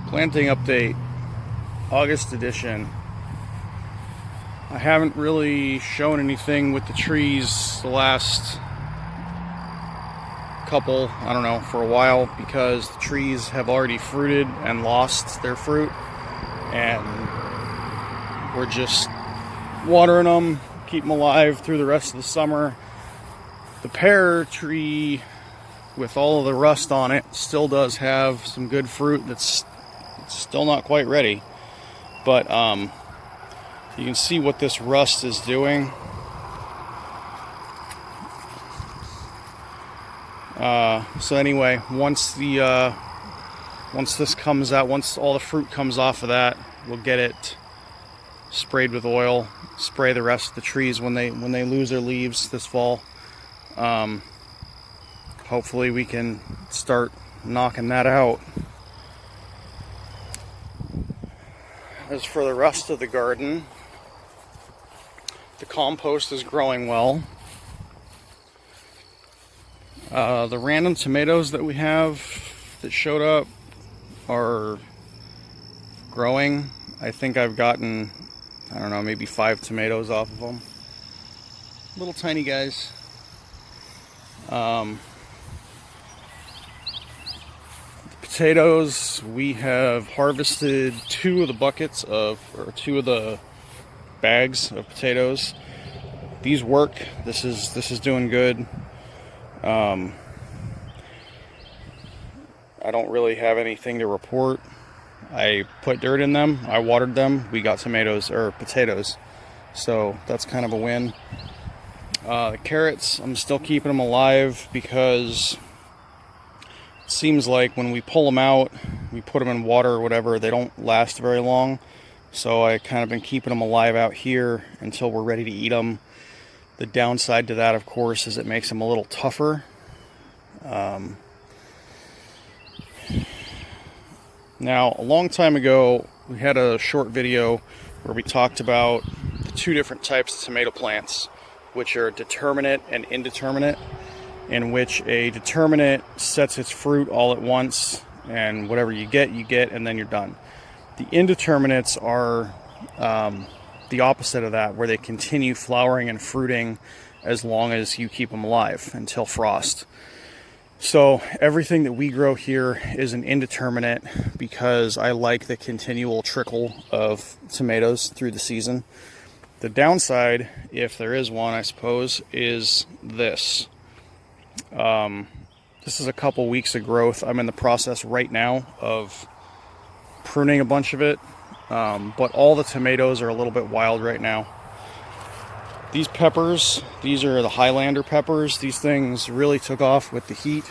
Planting update, August edition. I haven't really shown anything with the trees the last couple, I don't know, for a while, because the trees have already fruited and lost their fruit, and we're just watering them, keep them alive through the rest of the summer. The pear tree, with all of the rust on it, still does have some good fruit that's still not quite ready, but you can see what this rust is doing. So anyway, once this comes out, once all the fruit comes off of that, we'll get it sprayed with oil, spray the rest of the trees when they lose their leaves this fall. Hopefully we can start knocking that out. As for the rest of the garden, the compost is growing well. The random tomatoes that we have that showed up are growing. I think I've gotten, I don't know, maybe 5 tomatoes off of them. Little tiny guys. Potatoes, we have harvested 2 of the buckets of, or 2 of the bags of potatoes. These work. This is doing good. I don't really have anything to report. I put dirt in them, I watered them, we got tomatoes or potatoes, so that's kind of a win. The carrots, I'm still keeping them alive because it seems like when we pull them out, we put them in water or whatever, they don't last very long. So I kind of been keeping them alive out here until we're ready to eat them. The downside to that, of course, is it makes them a little tougher. Now, a long time ago, we had a short video where we talked about the 2 different types of tomato plants, which are determinate and indeterminate, in which a determinate sets its fruit all at once, and whatever you get, and then you're done. The indeterminates are the opposite of that, where they continue flowering and fruiting as long as you keep them alive until frost. So everything that we grow here is an indeterminate because I like the continual trickle of tomatoes through the season. The downside, if there is one, I suppose, is this. This is a couple weeks of growth. I'm in the process right now of pruning a bunch of it, but all the tomatoes are a little bit wild right now. These peppers, these are the Highlander peppers. These things really took off with the heat,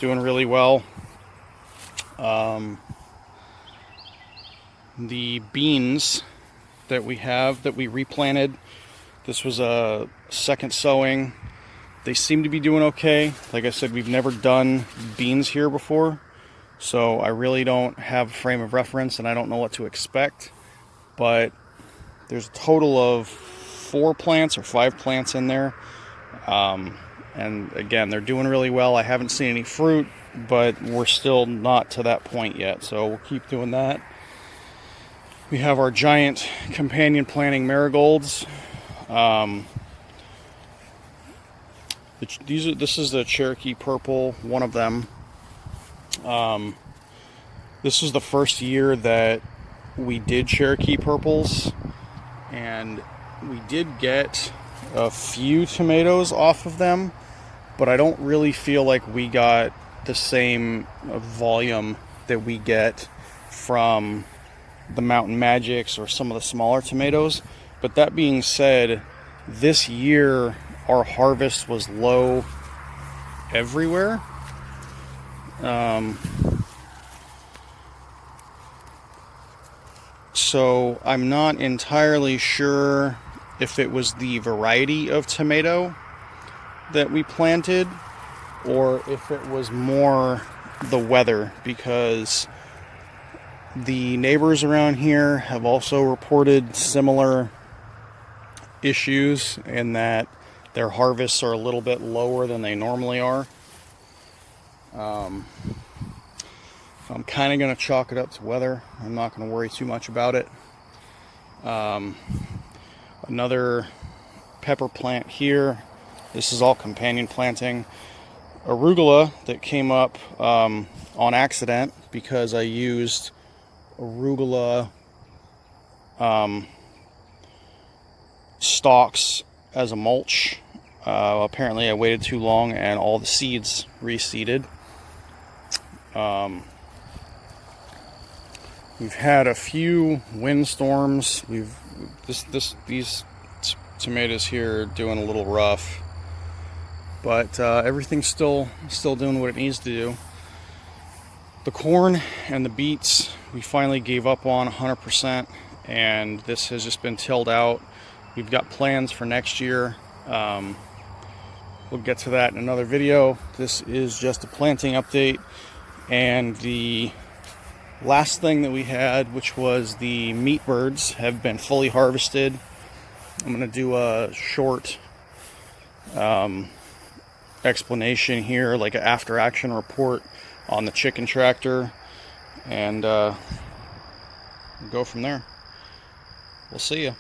doing really well. The beans that we have that we replanted, this was a second sowing. They seem to be doing okay. Like I said, we've never done beans here before, so I really don't have a frame of reference and I don't know what to expect. But there's a total of 4 plants or 5 plants in there. And again, they're doing really well. I haven't seen any fruit, but we're still not to that point yet, so we'll keep doing that. We have our giant companion planting marigolds. This is the Cherokee Purple, one of them. This is the first year that we did Cherokee Purples, and we did get a few tomatoes off of them, but I don't really feel like we got the same volume that we get from the Mountain Magics or some of the smaller tomatoes. But that being said, this year our harvest was low everywhere. So I'm not entirely sure if it was the variety of tomato that we planted or if it was more the weather, because the neighbors around here have also reported similar issues in that their harvests are a little bit lower than they normally are. I'm kind of going to chalk it up to weather. I'm not going to worry too much about it. Another pepper plant here. This is all companion planting. Arugula that came up on accident because I used arugula stalks as a mulch. Apparently I waited too long and all the seeds reseeded. We've had a few windstorms. These tomatoes here are doing a little rough, but everything's still doing what it needs to do. The corn and the beets we finally gave up on 100%, and this has just been tilled out. We've got plans for next year. We'll get to that in another video. This is just a planting update, and the last thing that we had, which was the meat birds, have been fully harvested. I'm going to do a short explanation here, like an after action report on the chicken tractor, and go from there. We'll see you.